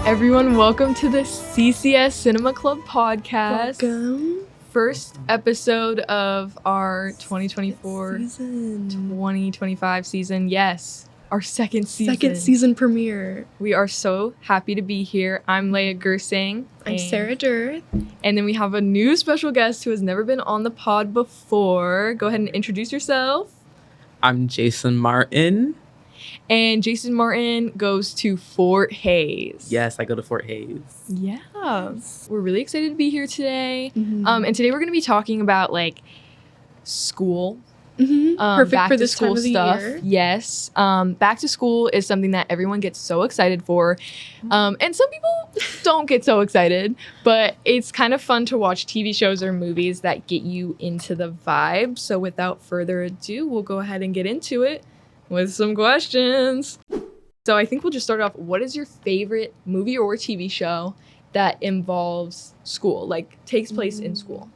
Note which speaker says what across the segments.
Speaker 1: everyone, welcome to the CCS Cinema Club podcast.
Speaker 2: Welcome.
Speaker 1: First episode of our 2024-2025 season. Yes, our second season.
Speaker 2: Second season premiere.
Speaker 1: We are so happy to be here. I'm Leia Gersing.
Speaker 2: I'm Sarah Dearth.
Speaker 1: And then we have a new special guest who has never been on the pod before. Go ahead and introduce yourself.
Speaker 3: I'm Jason Martin.
Speaker 1: And Jason Martin goes to Fort Hays.
Speaker 3: Yes, I go to Fort Hays.
Speaker 1: Yeah. We're really excited to be here today.
Speaker 2: Mm-hmm.
Speaker 1: And today we're going to be talking about like school.
Speaker 2: Perfect
Speaker 1: back
Speaker 2: for
Speaker 1: to
Speaker 2: this
Speaker 1: school
Speaker 2: time of the
Speaker 1: stuff.
Speaker 2: year.
Speaker 1: Yes. Back to school is something that everyone gets so excited for. And some people don't get so excited, but it's kind of fun to watch TV shows or movies that get you into the vibe. So without further ado, we'll go ahead and get into it with some questions. So I think we'll just start off. What is your favorite movie or TV show that involves school, like takes place in school?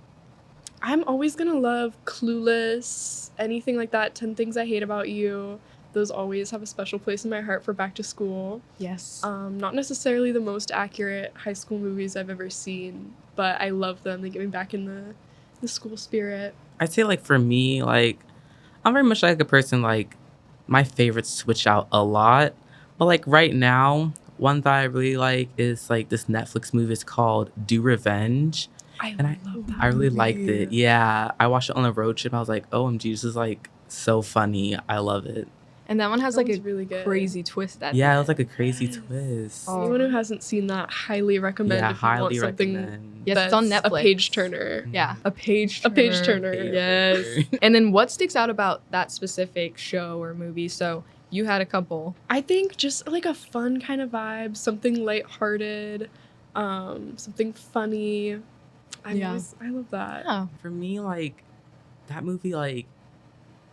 Speaker 2: I'm always gonna love Clueless, anything like that, 10 Things I Hate About You. Those always have a special place in my heart for back to school.
Speaker 1: Yes.
Speaker 2: Not necessarily the most accurate high school movies I've ever seen, but I love them. They get me back in the school spirit.
Speaker 3: I'd say, like, for me, like, I'm very much like a person, like, my favorites switch out a lot. But, like, right now, one that I really like is, like, this Netflix movie. It's called Do Revenge.
Speaker 2: I love that
Speaker 3: I really
Speaker 2: movie.
Speaker 3: liked it. Yeah. I watched it on a road trip. I was like, OMG, this is, like, so funny. I love it.
Speaker 1: And that one has
Speaker 2: That
Speaker 1: like
Speaker 2: one's
Speaker 1: a
Speaker 2: really good.
Speaker 1: crazy twist at
Speaker 3: Yeah,
Speaker 1: the
Speaker 3: it was like a
Speaker 1: end.
Speaker 3: crazy twist.
Speaker 1: Oh.
Speaker 2: Anyone who hasn't seen that, highly recommend
Speaker 3: Yeah,
Speaker 2: if you want
Speaker 3: highly
Speaker 2: something
Speaker 3: recommend.
Speaker 1: Yes, it's on
Speaker 2: that's
Speaker 1: Netflix.
Speaker 2: a page turner.
Speaker 1: Yeah, a page
Speaker 2: A page turner.
Speaker 1: Yes. And then what sticks out about that specific show or movie? So you had a couple.
Speaker 2: I think just like a fun kind of vibe, something lighthearted, something funny. I love that.
Speaker 1: Oh.
Speaker 3: For me, like, that movie, like,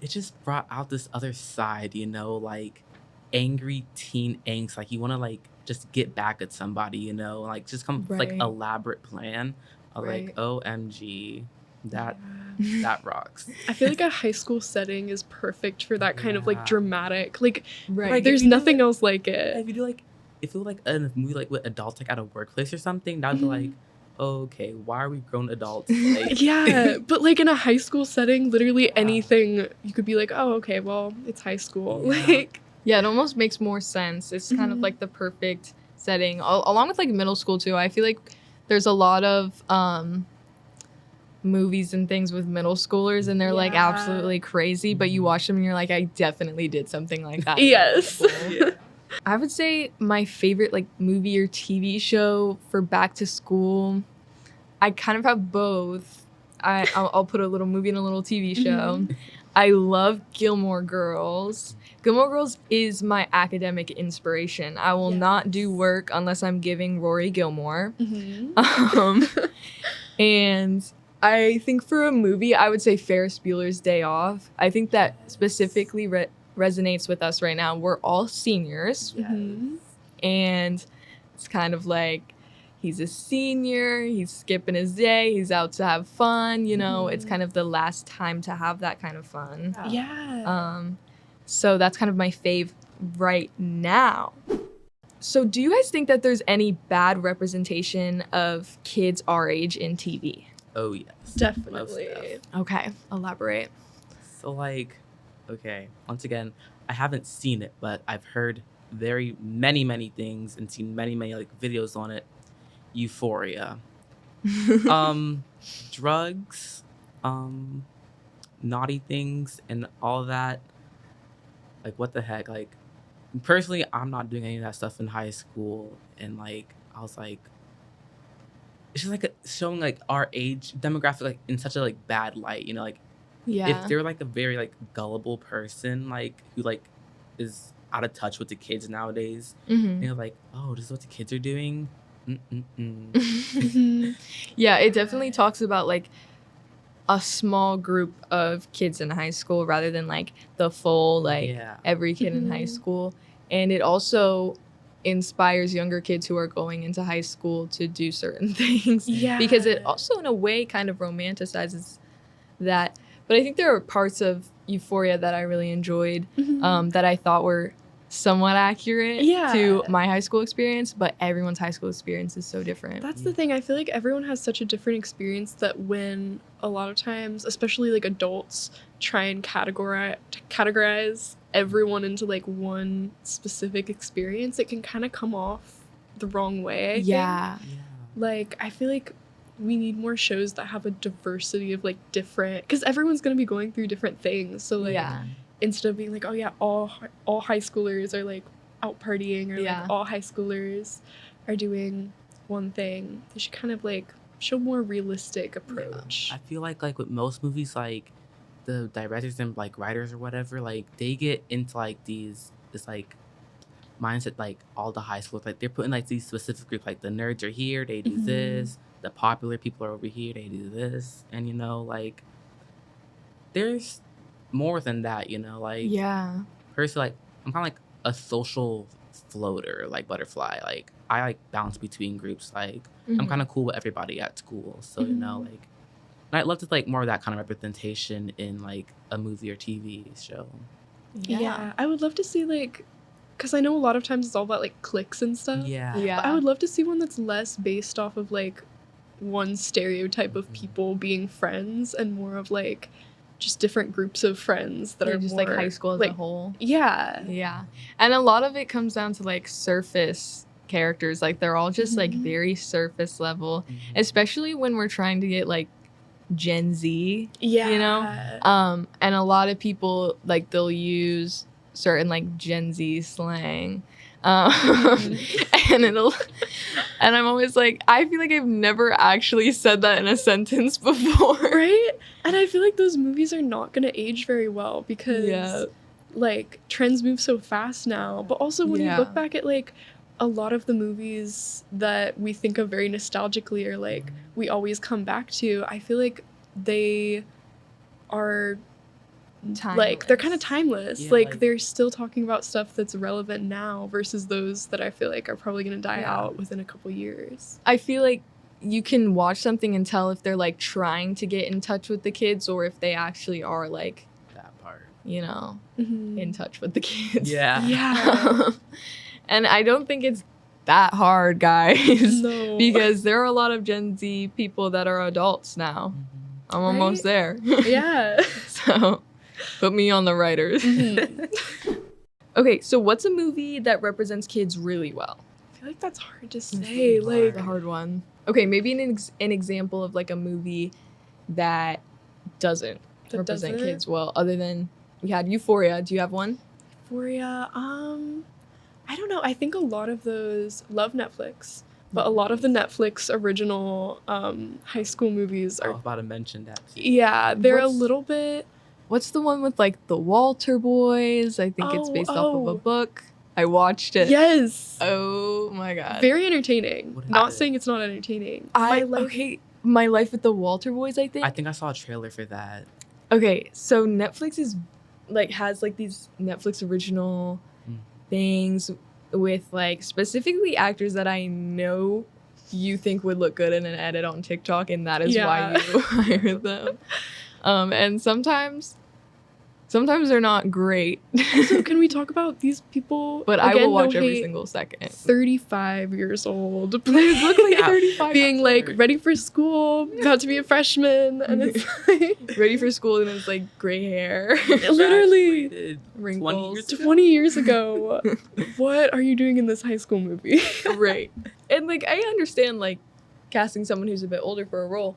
Speaker 3: it just brought out this other side, you know, like, angry teen angst. Like, you want to, like, just get back at somebody, you know, like, just come with, like,
Speaker 1: Right.
Speaker 3: elaborate plan of,
Speaker 1: Right.
Speaker 3: like, OMG, that rocks.
Speaker 2: I feel like a high school setting is perfect for that kind of like
Speaker 3: Yeah.
Speaker 2: dramatic. Like,
Speaker 1: Right.
Speaker 3: Like,
Speaker 2: there's
Speaker 3: if you do
Speaker 2: nothing
Speaker 3: it-
Speaker 2: else like it.
Speaker 3: If you do, like, if it was, like, a movie, like, with adults, like, at a workplace or something, that would be, like, okay, why are we grown adults? Like,
Speaker 2: Yeah, but like in a high school setting, literally anything you could be like, oh, okay, well, it's high school.
Speaker 3: Yeah.
Speaker 2: Like,
Speaker 1: Yeah, it almost makes more sense. It's kind of like the perfect setting, along with like middle school too. I feel like there's a lot of movies and things with middle schoolers, and they're like
Speaker 2: Yeah.
Speaker 1: absolutely crazy. But you watch them, and you're like, I definitely did something like that.
Speaker 2: yes.
Speaker 3: yeah.
Speaker 1: I would say my favorite like movie or TV show for back to school. I kind of have both. I'll put a little movie and a little TV show. I love Gilmore Girls. Gilmore Girls is my academic inspiration. I will not do work unless I'm giving Rory Gilmore. And I think for a movie, I would say Ferris Bueller's Day Off. I think that specifically resonates with us right now. We're all seniors, and it's kind of like he's a senior, he's skipping his day, he's out to have fun, you know. It's kind of the last time to have that kind of fun.
Speaker 2: Yeah.
Speaker 1: So that's kind of my fave right now. So do you guys think that there's any bad representation of kids our age in TV?
Speaker 3: Oh, yes.
Speaker 2: Definitely.
Speaker 3: Most def.
Speaker 1: Okay, elaborate.
Speaker 3: So, like, okay, once again, I haven't seen it, but I've heard very many things and seen many like videos on it. Euphoria. Drugs, naughty things, and all that. Like, what the heck? Like, personally, I'm not doing any of that stuff in high school, and like, I was like, it's just like showing like our age demographic like in such a like bad light, you know, like.
Speaker 1: Yeah.
Speaker 3: If they're like a very like gullible person, like who like is out of touch with the kids nowadays, and they're like, oh, this is what the kids are doing.
Speaker 1: Yeah, it definitely talks about like a small group of kids in high school rather than like the full like every kid in high school. And it also inspires younger kids who are going into high school to do certain things.
Speaker 2: Yeah.
Speaker 1: Because it also in a way kind of romanticizes that. But I think there are parts of Euphoria that I really enjoyed that I thought were somewhat accurate
Speaker 2: Yeah.
Speaker 1: to my high school experience, but everyone's high school experience is so different.
Speaker 2: That's the thing. I feel like everyone has such a different experience that when a lot of times, especially like adults, try and categorize everyone into like one specific experience, it can kind of come off the wrong way. I think.
Speaker 1: Yeah.
Speaker 2: Like, I feel like we need more shows that have a diversity of like different, because everyone's gonna be going through different things. So like,
Speaker 1: Yeah.
Speaker 2: instead of being like, oh yeah, all high schoolers are like out partying, or
Speaker 1: Yeah.
Speaker 2: like all high schoolers are doing one thing, they should kind of like show more realistic approach.
Speaker 3: I feel like with most movies, like the directors and like writers or whatever, like they get into like this like mindset, like all the high schools, like they're putting like these specific groups, like the nerds are here, they do
Speaker 2: Mhm.
Speaker 3: this, the popular people are over here, they do this, and you know, like there's more than that, you know, like
Speaker 1: Yeah.
Speaker 3: personally, like I'm kind of like a social floater, like butterfly, like I like bounce between groups, like I'm
Speaker 1: Mhm.
Speaker 3: kind of cool with everybody at school, so you know, like and I'd love to like more of that kind of representation in like a movie or TV show.
Speaker 2: Yeah, I would love to see like, because I know a lot of times it's all about like cliques and stuff.
Speaker 3: Yeah.
Speaker 1: Yeah.
Speaker 2: But I would love to see one that's less based off of like one stereotype of people being friends and more of like just different groups of friends that
Speaker 1: Yeah,
Speaker 2: are
Speaker 1: just
Speaker 2: more,
Speaker 1: like high school as
Speaker 2: like,
Speaker 1: a whole.
Speaker 2: Yeah.
Speaker 1: Yeah. And a lot of it comes down to like surface characters. Like they're all just like
Speaker 2: Mhm.
Speaker 1: very surface level,
Speaker 3: Mhm.
Speaker 1: especially when we're trying to get like Gen Z,
Speaker 2: Yeah.
Speaker 1: you know? And a lot of people like they'll use certain like Gen Z slang. And I'm always like, I feel like I've never actually said that in a sentence before.
Speaker 2: Right? And I feel like those movies are not going to age very well because
Speaker 1: Yeah.
Speaker 2: like trends move so fast now. But also when you
Speaker 1: Yeah.
Speaker 2: look back at like a lot of the movies that we think of very nostalgically or like we always come back to, I feel like they are like they're kind of timeless.
Speaker 3: Yeah,
Speaker 2: like
Speaker 3: like-
Speaker 2: they're still talking about stuff that's relevant now versus those that I feel like are probably going to die
Speaker 1: Yeah.
Speaker 2: out within a couple years.
Speaker 1: I feel like you can watch something and tell if they're like trying to get in touch with the kids or if they actually are like,
Speaker 3: That part.
Speaker 1: you know,
Speaker 2: Mhm.
Speaker 1: in touch with the kids.
Speaker 3: Yeah.
Speaker 2: Yeah.
Speaker 1: And I don't think it's that hard, guys.
Speaker 2: No.
Speaker 1: Because there are a lot of Gen Z people that are adults now. I'm almost there.
Speaker 2: Yeah.
Speaker 1: So put me on the writers.
Speaker 2: Mhm.
Speaker 1: Okay, so what's a movie that represents kids really well?
Speaker 2: I feel like that's hard to
Speaker 3: It's
Speaker 2: say.
Speaker 3: really
Speaker 2: Like,
Speaker 1: The hard one. Okay, maybe an example of like a movie that doesn't represent
Speaker 2: doesn't?
Speaker 1: kids well, other than we had Euphoria. Do you have one?
Speaker 2: Euphoria, I don't know. I think a lot of those love Netflix, but a lot of the Netflix original high school movies
Speaker 3: I
Speaker 2: are,
Speaker 3: was about to mention that too.
Speaker 2: yeah, they're a
Speaker 1: What's-
Speaker 2: little bit.
Speaker 1: What's the one with like the Walter boys? I think it's based off of a
Speaker 2: Oh.
Speaker 1: book. I watched it.
Speaker 2: Yes.
Speaker 1: Oh my god.
Speaker 2: Very entertaining.
Speaker 3: What is
Speaker 2: Not
Speaker 3: it?
Speaker 2: saying it's not entertaining.
Speaker 1: I
Speaker 2: My life-
Speaker 1: okay. My Life with the Walter boys. I think.
Speaker 3: I think I saw a trailer for that.
Speaker 1: Okay, so Netflix is like has like these Netflix original
Speaker 3: Mm.
Speaker 1: things with like specifically actors that I know you think would look good in an edit on TikTok, and that is why
Speaker 2: Yeah.
Speaker 1: you hire them. And sometimes they're not great,
Speaker 2: So can we talk about these people?
Speaker 1: but I
Speaker 2: Again,
Speaker 1: will watch
Speaker 2: no
Speaker 1: every
Speaker 2: hate,
Speaker 1: single second.
Speaker 2: 35 years old.
Speaker 1: They look like
Speaker 3: Yeah.
Speaker 1: 35,
Speaker 2: Being like
Speaker 3: Sorry.
Speaker 2: ready for school, about to be a freshman, and it's like
Speaker 1: ready for school, and it's like gray hair,
Speaker 2: literally
Speaker 3: Graduated 20
Speaker 1: wrinkles.
Speaker 3: years ago.
Speaker 2: 20 years ago. What are you doing in this high school movie?
Speaker 1: Right. And like I understand like casting someone who's a bit older for a role.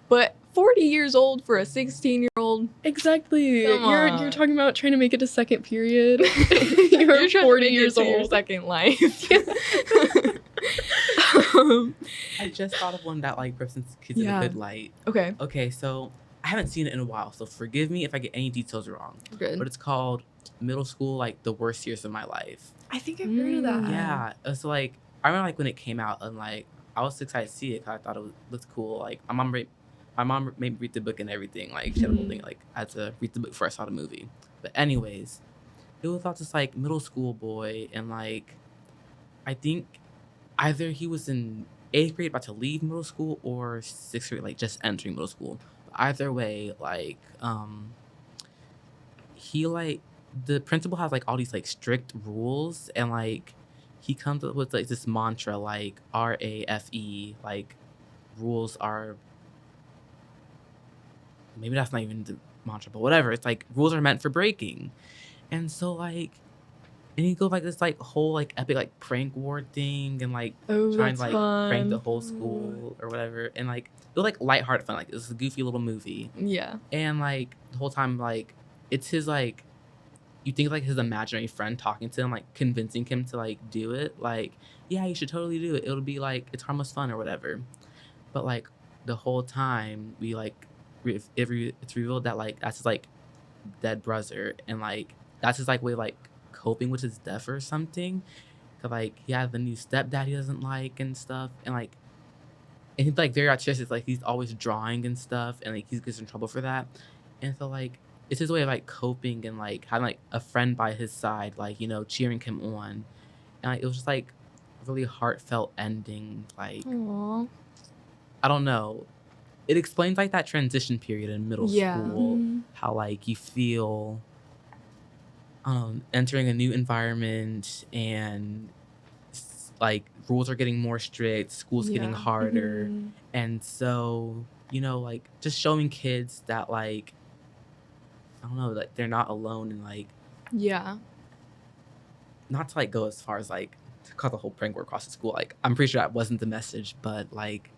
Speaker 1: But 40 years old for a 16-year-old.
Speaker 2: Exactly.
Speaker 1: Come
Speaker 2: You're
Speaker 1: on.
Speaker 2: talking about trying to make it to second period. You're,
Speaker 1: trying
Speaker 2: 40
Speaker 1: to make
Speaker 2: years
Speaker 1: it to your
Speaker 2: old.
Speaker 1: second life.
Speaker 3: I just thought of one that like represents kids in
Speaker 1: Yeah.
Speaker 3: a good light.
Speaker 1: Okay.
Speaker 3: Okay, so I haven't seen it in a while, so forgive me if I get any details wrong.
Speaker 1: Good.
Speaker 3: But it's called Middle School, like the worst years of my life.
Speaker 2: I think I've heard of that.
Speaker 3: Yeah, it's like I remember like when it came out, and like I was excited to see it because I thought it looked cool. Like my mom made me read the book and everything. Like she had a whole thing. Like I had to read the book before I saw the movie. But anyways, it was about this like middle school boy, and like I think either he was in 8th grade about to leave middle school or 6th grade, like just entering middle school. But either way, like he like the principal has like all these like strict rules, and like he comes up with like this mantra like RAFE, like rules are, maybe that's not even the mantra, but whatever. It's like rules are meant for breaking. And so like, and he goes like this like whole like epic like prank war thing, and like
Speaker 1: Oh,
Speaker 3: trying
Speaker 1: that's
Speaker 3: to like
Speaker 1: fun.
Speaker 3: prank the whole school or whatever. And like it was like lighthearted fun, like it's a goofy little movie.
Speaker 1: Yeah.
Speaker 3: And like the whole time like it's his like, you think like his imaginary friend talking to him, like convincing him to like do it, like, yeah, you should totally do it, it'll be like, it's harmless fun or whatever. But like the whole time we like it's revealed that like that's his like dead brother, and like that's his like way of, like coping with his death or something. 'Cause like he has the new stepdad he doesn't like and stuff, and like, and he's like very artistic, like he's always drawing and stuff, and like he gets in trouble for that. And so like it's his way of like coping and like having like a friend by his side, like, you know, cheering him on. And like it was just like a really heartfelt ending. Like,
Speaker 1: Aww.
Speaker 3: I don't know, it explains like that transition period in middle
Speaker 1: Yeah.
Speaker 3: school, how like you feel entering a new environment, and like rules are getting more strict, school's getting
Speaker 1: Yeah.
Speaker 3: harder. And so, you know, like just showing kids that like, I don't know, like they're not alone, and like
Speaker 1: Yeah.
Speaker 3: not to like go as far as like to cause a whole prank war across the school. Like I'm pretty sure that wasn't the message, but like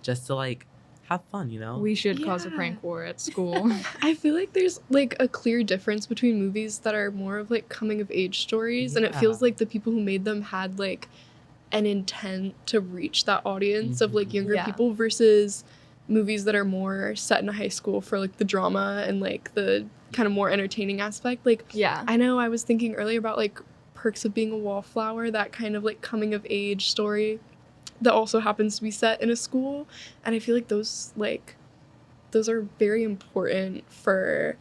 Speaker 3: just to like have fun, you know?
Speaker 1: We should cause a
Speaker 2: Yeah.
Speaker 1: prank war at school.
Speaker 2: I feel like there's like a clear difference between movies that are more of like coming of age stories, and it feels
Speaker 3: Yeah.
Speaker 2: like the people who made them had like an intent to reach that audience of like younger
Speaker 1: Yeah.
Speaker 2: people, versus movies that are more set in a high school for like the drama and like the kind of more entertaining aspect. Like
Speaker 1: Yeah.
Speaker 2: I know I was thinking earlier about like Perks of Being a Wallflower, that kind of like coming of age story that also happens to be set in a school, and I feel like those are very important for,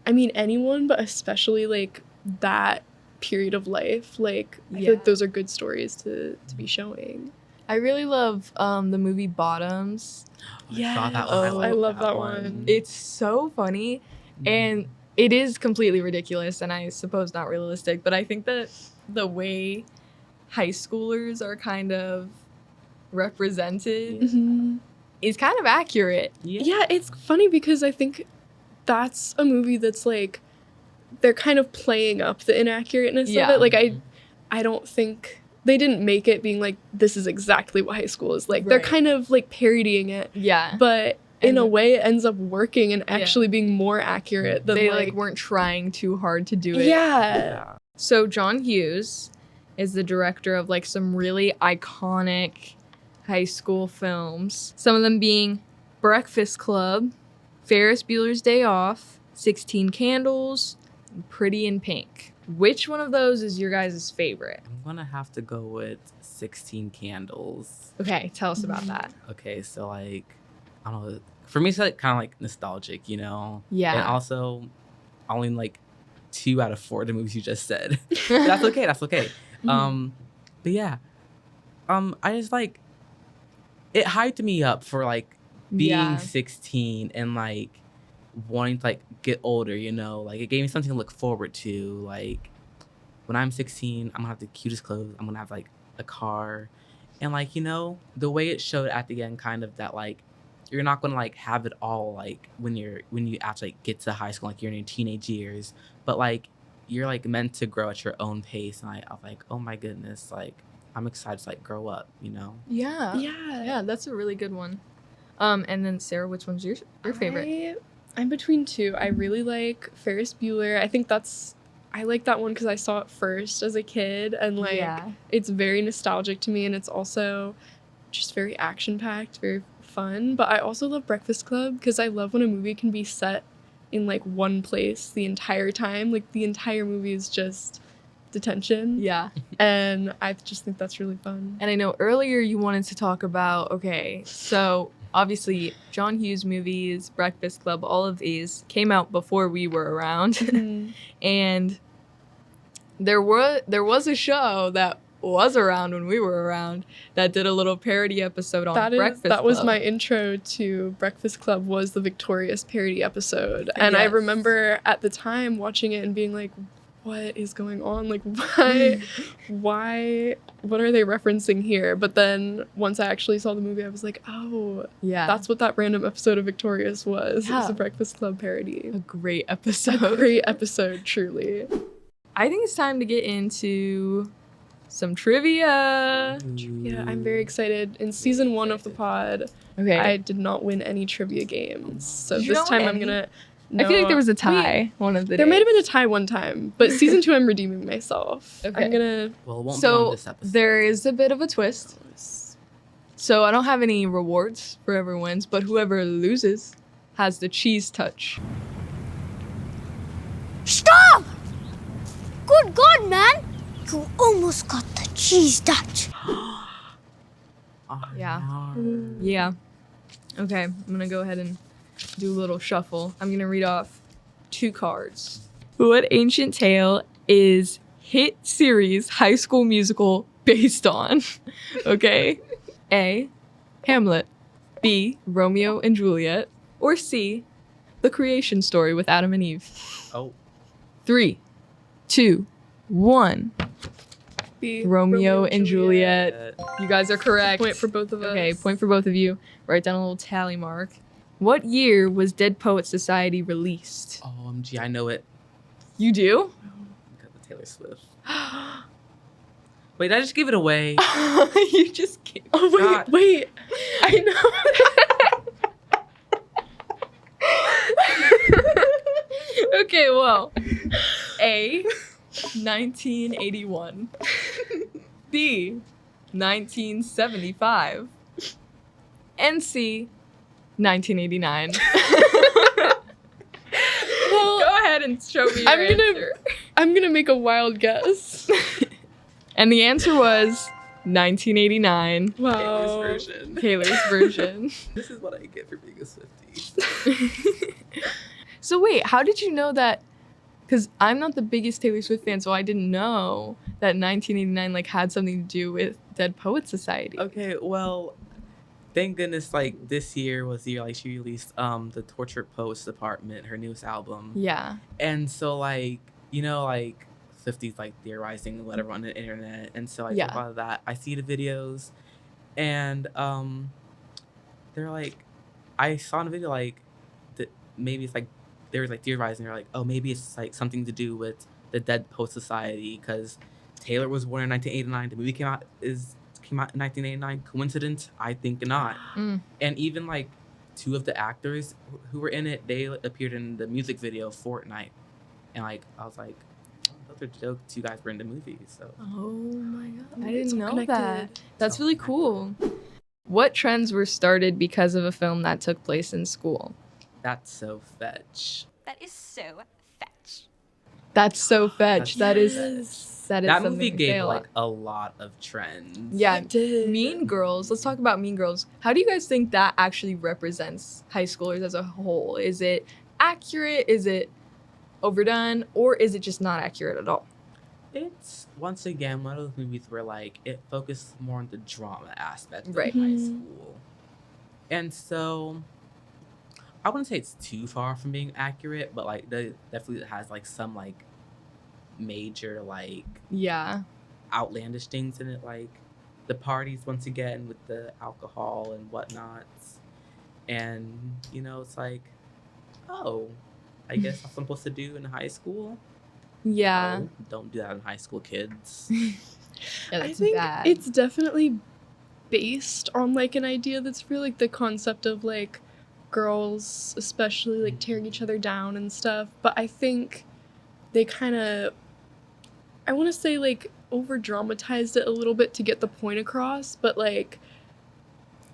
Speaker 2: I mean, anyone, but especially like that period of life. Like I feel
Speaker 1: Yeah.
Speaker 2: like those are good stories to be showing.
Speaker 1: I really love the movie Bottoms.
Speaker 3: I saw that
Speaker 2: Yes,
Speaker 3: one.
Speaker 2: I love that one.
Speaker 1: It's so funny, and it is completely ridiculous, and I suppose not realistic, but I think that the way high schoolers are kind of represented is kind of accurate.
Speaker 2: Yeah, it's funny because I think that's a movie that's like they're kind of playing up the inaccurateness of
Speaker 1: Yeah.
Speaker 2: it. Like I don't think they didn't make it being like this is exactly what high school is like. They're
Speaker 1: Right.
Speaker 2: kind of like parodying it,
Speaker 1: Yeah.
Speaker 2: but in
Speaker 1: And
Speaker 2: a
Speaker 1: the-
Speaker 2: way it ends up working and
Speaker 1: Yeah.
Speaker 2: actually being more accurate than
Speaker 1: They like weren't trying too hard to do it.
Speaker 2: Yeah.
Speaker 1: So John Hughes is the director of like some really iconic high school films. Some of them being Breakfast Club, Ferris Bueller's Day Off, 16 Candles, and Pretty in Pink. Which one of those is your guys' favorite?
Speaker 3: I'm gonna have to go with 16 Candles.
Speaker 1: Okay, tell us about that.
Speaker 3: Okay, so like, I don't know, for me it's like kind of like nostalgic, you know?
Speaker 1: Yeah.
Speaker 3: And also, only like 2 out of 4 of the movies you just said. That's okay, that's okay. But yeah, I just like, it hyped me up for like being
Speaker 1: Yeah.
Speaker 3: 16 and like wanting to like get older, you know? Like it gave me something to look forward to. Like when I'm 16, I'm gonna have the cutest clothes. I'm gonna have like a car. And like, you know, the way it showed at the end kind of that like you're not gonna like have it all like when you actually like, get to high school, like you're in your teenage years. But like you're like meant to grow at your own pace. And I was like, oh my goodness, like I'm excited to like grow up, you know?
Speaker 1: Yeah.
Speaker 2: Yeah.
Speaker 1: Yeah, that's a really good one. And then Sarah, which one's your favorite?
Speaker 2: I'm between 2. I really like Ferris Bueller. I think I like that one because I saw it first as a kid, and like
Speaker 1: Yeah.
Speaker 2: it's very nostalgic to me, and it's also just very action packed, very fun. But I also love Breakfast Club because I love when a movie can be set in like one place the entire time. Like the entire movie is just detention.
Speaker 1: Yeah.
Speaker 2: And I just think that's really fun.
Speaker 1: And I know earlier you wanted to talk about, okay, so obviously John Hughes movies, Breakfast Club, all of these came out before we were around. And there was a show that was around when we were around that did a little parody episode on Breakfast Club.
Speaker 2: That was my intro to Breakfast Club, was the Victorious parody episode. And I
Speaker 1: Yes.
Speaker 2: remember at the time watching it and being like, what is going on? Like, why, what are they referencing here? But then once I actually saw the movie, I was like, oh,
Speaker 1: Yeah.
Speaker 2: that's what that random episode of Victorious was. It was
Speaker 1: Yeah.
Speaker 2: a Breakfast Club parody.
Speaker 1: a great episode.
Speaker 2: A great episode, truly.
Speaker 1: I think it's time to get into some trivia.
Speaker 2: Yeah, I'm very excited. In season 1 of the pod,
Speaker 1: Okay.
Speaker 2: I did not win any trivia games. So
Speaker 1: Did you
Speaker 2: this
Speaker 1: not
Speaker 2: time
Speaker 1: win
Speaker 2: I'm
Speaker 1: any?
Speaker 2: gonna.
Speaker 1: I feel like there was a
Speaker 2: Wait,
Speaker 1: tie one of the
Speaker 2: there
Speaker 1: days.
Speaker 2: might have been a tie one time, but season 2 I'm redeeming myself.
Speaker 1: Okay.
Speaker 2: I'm gonna.
Speaker 3: Well, it won't be on
Speaker 1: So
Speaker 3: this episode.
Speaker 1: there is a bit of a twist. So I don't have any rewards for whoever wins, but whoever loses has the cheese touch.
Speaker 4: Stop! Good God, man! You almost got the cheese touch.
Speaker 3: Oh,
Speaker 1: Yeah.
Speaker 3: no.
Speaker 1: Yeah. Okay, I'm gonna go ahead and do a little shuffle. I'm gonna read off 2 cards. What ancient tale is hit series High School Musical based on? Okay. A. Hamlet. B. Romeo and Juliet. Or C. The Creation Story with Adam and Eve.
Speaker 3: Oh,
Speaker 1: 3, 2, 1.
Speaker 2: Be
Speaker 1: Romeo and Juliet. You guys are correct.
Speaker 2: Point for both of us.
Speaker 1: Okay, point for both of you. Write down a little tally mark. What year was Dead Poets Society released?
Speaker 3: OMG, I know it.
Speaker 1: You do?
Speaker 3: Got the Taylor Swift. Wait, did I just give it away?
Speaker 1: You just can't.
Speaker 2: Oh wait,
Speaker 3: God.
Speaker 2: wait. I know.
Speaker 1: Okay, well. A. 1981. B. 1975. And C. 1989.
Speaker 2: Well,
Speaker 1: Go ahead and show me your answer.
Speaker 2: I'm gonna make a wild guess.
Speaker 1: And the answer was 1989.
Speaker 2: Wow.
Speaker 3: Taylor's version.
Speaker 1: Taylor's version.
Speaker 3: This is what I get for being a Swiftie.
Speaker 1: So wait, how did you know that? Because I'm not the biggest Taylor Swift fan, so I didn't know that 1989 like had something to do with Dead Poets Society.
Speaker 3: Okay, well, thank goodness, like, this year was the year, like, she released the Tortured Poets Department, her newest album.
Speaker 1: Yeah.
Speaker 3: And so, like, you know, like, Swifties, like, theorizing and whatever on the internet. And so I
Speaker 1: Yeah.
Speaker 3: think about that. I see the videos, and they're like, I saw in a video, like, that maybe it's, like, they were, like, theorizing. They're like, oh, maybe it's, like, something to do with the Dead Poets Society, because Taylor was born in 1989. The movie came out in 1989. Coincidence? I think not.
Speaker 1: Mm.
Speaker 3: And even like 2 of the actors who were in it, they appeared in the music video Fortnite. And like I was like, oh, those are jokes. You guys were in the movie, so
Speaker 1: Oh my god. I
Speaker 2: It's
Speaker 1: didn't
Speaker 2: all
Speaker 1: know that.
Speaker 2: connected.
Speaker 1: That's
Speaker 3: So
Speaker 1: really cool. What trends were started because of a film that took place in school?
Speaker 3: that's so fetch.
Speaker 5: That is so fetch.
Speaker 1: That's so fetch. That is
Speaker 2: Yes.
Speaker 1: that is
Speaker 3: That
Speaker 1: something
Speaker 3: movie
Speaker 1: to say
Speaker 3: gave
Speaker 1: a lot.
Speaker 3: like a lot of trends.
Speaker 1: Yeah,
Speaker 2: It did.
Speaker 1: Mean Girls. Let's talk about Mean Girls. How do you guys think that actually represents high schoolers as a whole? Is it accurate? Is it overdone? Or is it just not accurate at all?
Speaker 3: It's once again one of those movies where like it focused more on the drama aspect of
Speaker 1: Right.
Speaker 3: high
Speaker 2: Mhm.
Speaker 3: school. And so I wouldn't say it's too far from being accurate, but like definitely has like some like major like
Speaker 1: Yeah.
Speaker 3: outlandish things in it, like the parties once again with the alcohol and whatnot. And you know, it's like, oh, I guess that's what I'm supposed to do in high school.
Speaker 1: Yeah.
Speaker 3: No, don't do that in high school, kids.
Speaker 1: Yeah,
Speaker 2: I
Speaker 1: that's
Speaker 2: think
Speaker 1: bad.
Speaker 2: it's definitely based on like an idea that's really like the concept of like girls especially like tearing each other down and stuff, but I think they kind of, I want to say like over dramatized it a little bit to get the point across, but like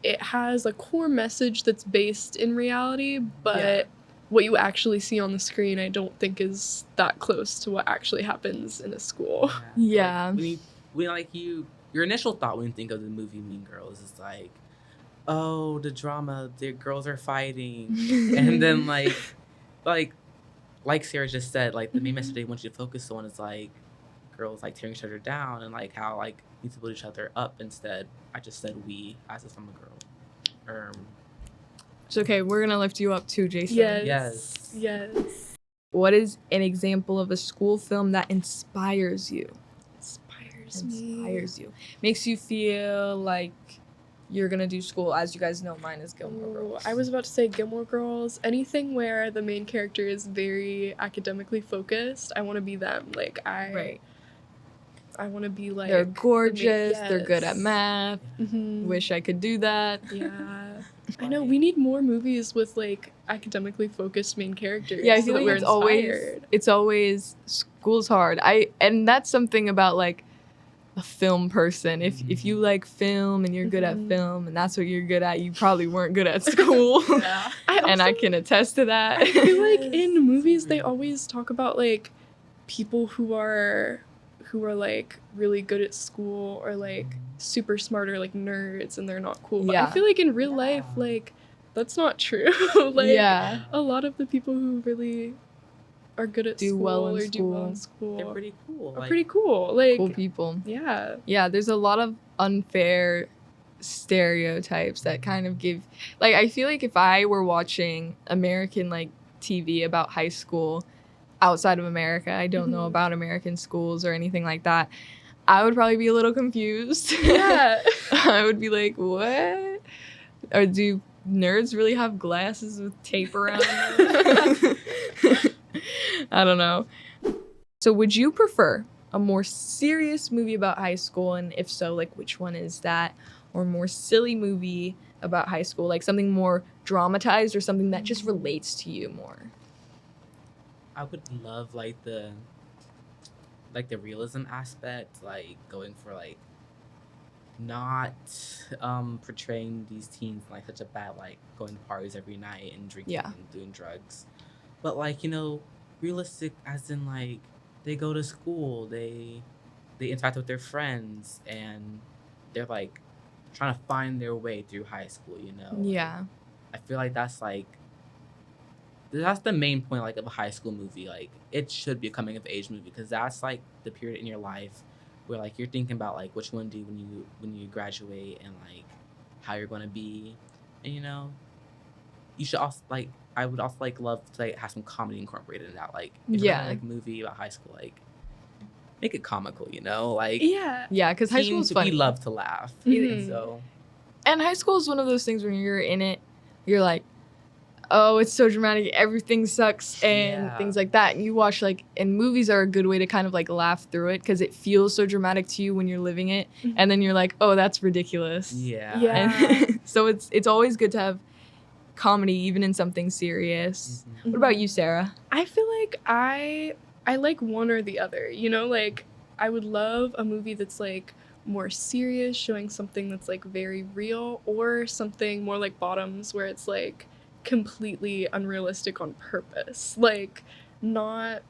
Speaker 2: it has a core message that's based in reality, but
Speaker 1: Yeah.
Speaker 2: what you actually see on the screen I don't think is that close to what actually happens in a school.
Speaker 1: Yeah.
Speaker 3: Like, when like your initial thought when you think of the movie Mean Girls is like, oh, the drama, the girls are fighting, and then like Sarah just said, like the main message they want you to focus on is like girls like tearing each other down and like how like need to build each other up instead. I just said we as if I'm a girl.
Speaker 1: It's okay. We're going to lift you up too, Jason.
Speaker 2: Yes.
Speaker 3: Yes.
Speaker 2: Yes.
Speaker 1: What is an example of a school film that inspires you?
Speaker 2: Inspires
Speaker 1: You. Makes you feel like you're gonna do school. As you guys know, mine is Gilmore Girls.
Speaker 2: I was about to say Gilmore Girls. Anything where the main character is very academically focused, I want to be them. Like I want to be like
Speaker 1: they're gorgeous. They're good at
Speaker 2: yes.
Speaker 1: math. Wish I could do that.
Speaker 2: Yeah. I know we need more movies with like academically focused main characters.
Speaker 1: Yeah, I
Speaker 2: so
Speaker 1: feel
Speaker 2: that
Speaker 1: like
Speaker 2: we're
Speaker 1: it's
Speaker 2: inspired.
Speaker 1: always school's hard. And that's something about like a film person. If you like film and you're good at film and that's what you're good at, you probably weren't good at school.
Speaker 3: Yeah.
Speaker 1: I can attest to that.
Speaker 2: I feel like in movies they always talk about like people who are like really good at school or like super smart or like nerds and they're not cool. But I feel like in real life like that's not true. Like a lot of the people who really are good at
Speaker 1: do
Speaker 2: school
Speaker 1: well in
Speaker 2: or do well in
Speaker 3: They're
Speaker 2: school
Speaker 3: pretty cool.
Speaker 2: are pretty cool. Like
Speaker 1: cool people.
Speaker 2: yeah.
Speaker 1: Yeah, there's a lot of unfair stereotypes that kind of give, like, I feel like if I were watching American like TV about high school outside of America, I don't know about American schools or anything like that, I would probably be a little confused.
Speaker 2: Yeah.
Speaker 1: I would be like, what? Or do nerds really have glasses with tape around them? I don't know. So would you prefer a more serious movie about high school, and if so, like which one is that? Or a more silly movie about high school, like something more dramatized or something that just relates to you more?
Speaker 3: I would love like the realism aspect, like going for like not portraying these teens in, like such a bad, like going to parties every night and drinking and doing drugs, but like, you know, realistic as in like they go to school, they interact with their friends, and they're like trying to find their way through high school, you know?
Speaker 1: Yeah.
Speaker 3: I feel like that's the main point, like, of a high school movie. Like, it should be a coming of age movie, because that's like the period in your life where like you're thinking about like which one do when you graduate, and like how you're going to be, and you know, you should also like, I would also like love to like have some comedy incorporated in that. Like, if you're gonna, like, movie about high school, like make it comical, you know? Like,
Speaker 1: yeah, because high school is funny.
Speaker 3: We love to laugh. So,
Speaker 1: and high school is one of those things when you're in it, you're like, oh, it's so dramatic, everything sucks, and things like that. And you watch, like, and movies are a good way to kind of like laugh through it because it feels so dramatic to you when you're living it, and then you're like, oh, that's ridiculous. And so it's always good to have comedy even in something serious. What about you, Sarah?
Speaker 2: I feel like I like one or the other, you know? Like, I would love a movie that's like more serious, showing something that's like very real, or something more like Bottoms where it's like completely unrealistic on purpose. Like, not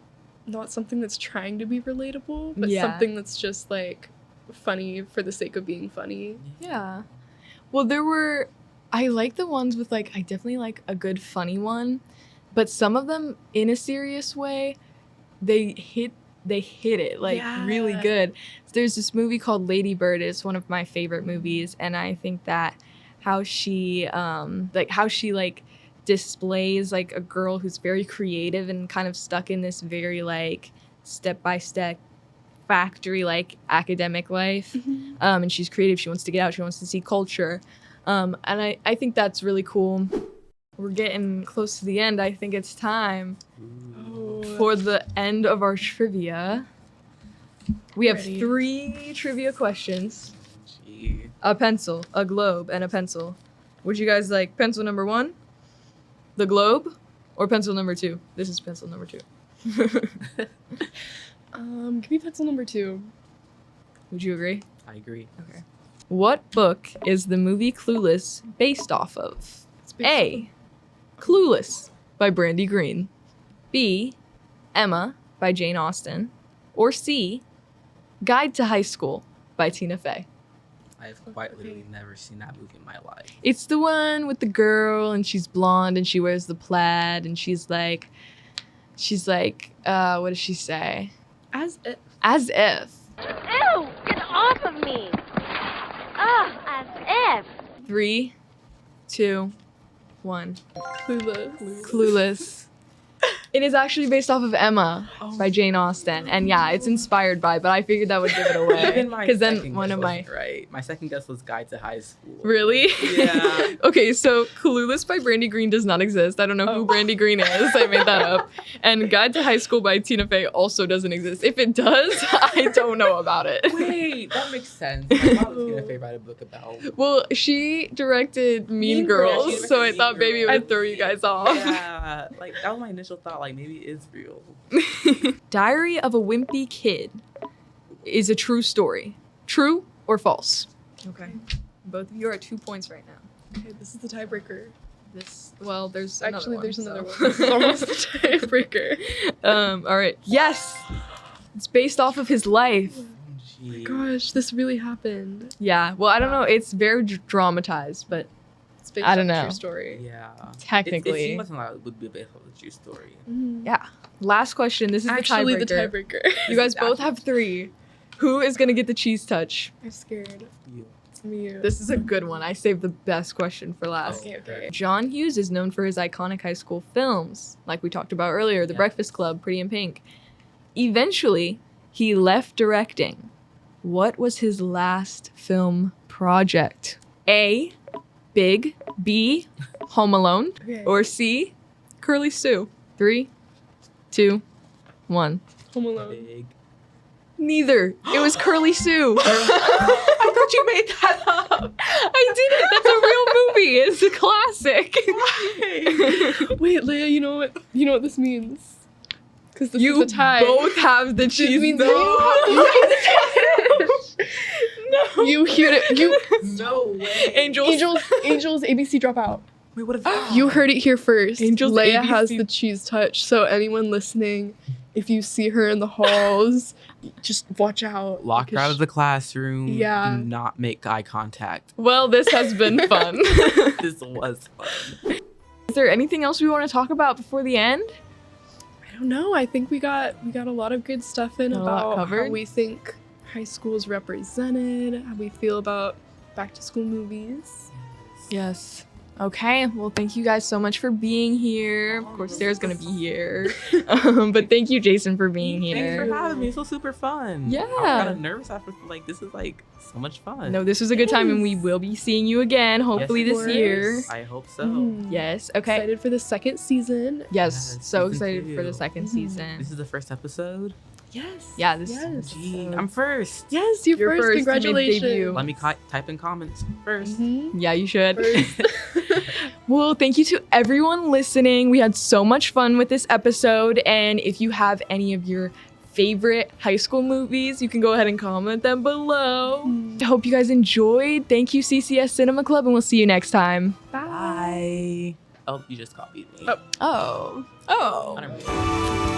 Speaker 2: something that's trying to be relatable, but something that's just like funny for the sake of being funny.
Speaker 1: Yeah. Well, I like the ones with like, I definitely like a good funny one, but some of them in a serious way, they hit it like really good. There's this movie called Lady Bird. It's one of my favorite movies, and I think that how she displays like a girl who's very creative and kind of stuck in this very like step-by-step factory like academic life, and she's creative, she wants to get out, she wants to see culture, and I think that's really cool. We're getting close to the end. I think it's time for the end of our trivia. We have 3 trivia questions. A pencil, a globe, and a pencil. Would you guys like pencil number 1, the globe, or pencil number 2? This is pencil number 2.
Speaker 2: Give me pencil number 2.
Speaker 1: Would you agree?
Speaker 3: I agree.
Speaker 1: Okay. What book is the movie Clueless based off of? A. Clueless by Brandy Green. B. Emma by Jane Austen. Or C. Guide to High School by Tina Fey.
Speaker 3: I've quite literally never seen that movie in my life.
Speaker 1: It's the one with the girl, and she's blonde, and she wears the plaid, and she's like, what does she say?
Speaker 2: As if.
Speaker 4: Ew! Get off of me! Ugh, as if.
Speaker 1: 3, 2, 1.
Speaker 2: Clueless.
Speaker 1: Clueless. It is actually based off of Emma by Jane Austen. And yeah, it's inspired by, but I figured that would give it away.
Speaker 3: Even my
Speaker 1: Because then
Speaker 3: second
Speaker 1: one
Speaker 3: guess
Speaker 1: of my...
Speaker 3: wasn't right. My second guess was Guide to High School.
Speaker 1: Really?
Speaker 3: Yeah.
Speaker 1: Okay, so Clueless by Brandy Green does not exist. I don't know who Brandy Green is. I made that up. And Guide to High School by Tina Fey also doesn't exist. If it does, I don't know about it.
Speaker 3: Wait, that makes sense. My mom was Tina Fey write a book about.
Speaker 1: Well, she directed Mean
Speaker 2: Girls.
Speaker 1: Girls,
Speaker 3: She
Speaker 1: so I
Speaker 3: directed
Speaker 1: thought
Speaker 3: Mean
Speaker 1: maybe it
Speaker 3: Girls.
Speaker 1: would throw you guys off.
Speaker 3: Yeah, like that was my initial thought. Like maybe it is real.
Speaker 1: Diary of a Wimpy Kid is a true story. True or false? Okay. Both of you are at 2 points right now.
Speaker 2: Okay, this is the tiebreaker.
Speaker 1: There's
Speaker 2: Actually,
Speaker 1: another
Speaker 2: there's
Speaker 1: one,
Speaker 2: another
Speaker 1: so.
Speaker 2: one. This is almost the tiebreaker.
Speaker 1: All right. Yes. It's based off of his life.
Speaker 3: Gee.
Speaker 2: Gosh, this really happened.
Speaker 1: Yeah. Well, I don't know. It's very dramatized, but
Speaker 2: It's based
Speaker 1: I don't
Speaker 2: on a
Speaker 1: know.
Speaker 2: true story.
Speaker 3: Yeah.
Speaker 1: Technically.
Speaker 3: It seems like it would be based on a true story.
Speaker 1: yeah. Last question. This is
Speaker 2: Actually,
Speaker 1: the
Speaker 2: the
Speaker 1: tiebreaker.
Speaker 2: tiebreaker.
Speaker 1: You guys both have 3. Who is gonna get the cheese touch?
Speaker 2: I'm scared.
Speaker 3: You.
Speaker 2: It's gonna be you.
Speaker 1: This is a good one. I saved the best question for last.
Speaker 2: Okay.
Speaker 1: John Hughes is known for his iconic high school films, like we talked about earlier, The
Speaker 3: Yes.
Speaker 1: Breakfast Club, Pretty in Pink. Eventually, he left directing. What was his last film project? A. Big. B. Home Alone.
Speaker 2: Okay.
Speaker 1: Or C. Curly Sue. 3, 2, 1.
Speaker 2: Home Alone.
Speaker 3: Big.
Speaker 1: Neither. It was Curly Sue.
Speaker 3: I thought you made that up.
Speaker 1: I didn't. That's a real movie. It's a classic.
Speaker 2: Wait, Leia, you know what this means? Because this
Speaker 1: You
Speaker 2: is a tie.
Speaker 1: both have the cheese.
Speaker 2: means
Speaker 1: No. No.
Speaker 2: You heard it. You
Speaker 3: No way.
Speaker 1: Angels.
Speaker 2: Angels ABC dropout.
Speaker 3: Wait, what is that?
Speaker 2: You heard it here first.
Speaker 1: Angels
Speaker 2: Leia has
Speaker 1: ABC.
Speaker 2: the cheese touch. So anyone listening, if you see her in the halls, just watch out.
Speaker 3: Lock her out of the classroom.
Speaker 2: Yeah.
Speaker 3: Do not make eye contact.
Speaker 1: Well, this has been fun.
Speaker 3: This was fun.
Speaker 1: Is there anything else we want to talk about before the end?
Speaker 2: I don't know. I think we got a lot of good stuff in
Speaker 1: Got a lot
Speaker 2: about
Speaker 1: covered.
Speaker 2: how we think high school is represented, how we feel about back to school movies.
Speaker 1: Yes. Okay. Well, thank you guys so much for being here. Of course, Sarah's going to be here. But thank you, Jason, for being
Speaker 3: Thanks
Speaker 1: here.
Speaker 3: for having me. It's so super fun.
Speaker 1: Yeah.
Speaker 3: I was kind of nervous after. Like, this is like so much fun.
Speaker 1: No, this was a good time, and we will be seeing you again, hopefully
Speaker 3: Yes,
Speaker 1: this
Speaker 2: of
Speaker 1: year.
Speaker 2: course.
Speaker 3: I hope so.
Speaker 2: Mhm.
Speaker 1: Yes. Okay.
Speaker 2: Excited for the second season.
Speaker 1: Yes.
Speaker 3: Yes,
Speaker 1: So
Speaker 3: season
Speaker 1: excited for the
Speaker 3: 2.
Speaker 1: second
Speaker 2: Mhm.
Speaker 1: season.
Speaker 3: This is the first episode.
Speaker 2: Yes.
Speaker 1: Yeah. This
Speaker 2: Yes.
Speaker 1: is
Speaker 3: Gee, I'm first.
Speaker 2: Yes, you're
Speaker 1: Your
Speaker 2: first.
Speaker 1: first
Speaker 2: Congratulations.
Speaker 1: mid-debut.
Speaker 3: Let me type in comments first.
Speaker 2: Mhm.
Speaker 1: Yeah, you should.
Speaker 2: First.
Speaker 1: Well, thank you to everyone listening. We had so much fun with this episode. And if you have any of your favorite high school movies, you can go ahead and comment them below. I hope you guys enjoyed. Thank you, CCS Cinema Club, and we'll see you next time.
Speaker 3: Bye. Oh, you just copied me.
Speaker 2: Oh.
Speaker 1: Oh.
Speaker 3: I don't really-